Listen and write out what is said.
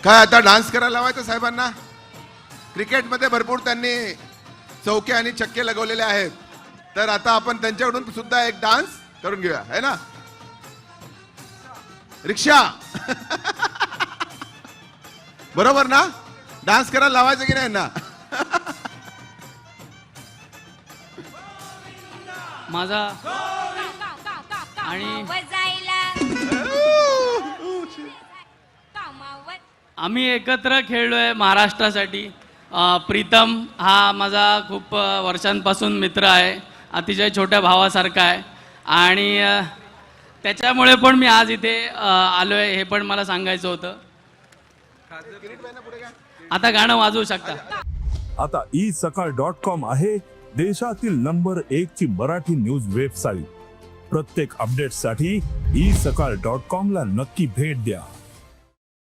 काय आता डान्स करायला लावायचं साहेबांना? क्रिकेटमध्ये भरपूर त्यांनी चौके आणि छक्के लगवलेले आहेत, तर आता आपण त्यांच्याकडून सुद्धा एक डान्स करून घेऊया, है ना? रिक्षा बरोबर ना? डान्स करायला लावायचं की नाही ना? माझा आणि आम्ही एकत्र खेळलोय महाराष्ट्रासाठी. प्रीतम हा माझा खूप वर्षांपासून मित्र आहे, अतिशय छोट्या भावासारखा आहे आणि त्याच्यामुळे पण मी आज इथे आलोय हे पण मला सांगायचं होतं. आता गाणं वाजवू शकता. आता isakal.com आहे देशातील नंबर 1 ची मराठी न्यूज वेबसाईट. प्रत्येक अपडेटसाठी isakal.com ला नक्की भेट द्या.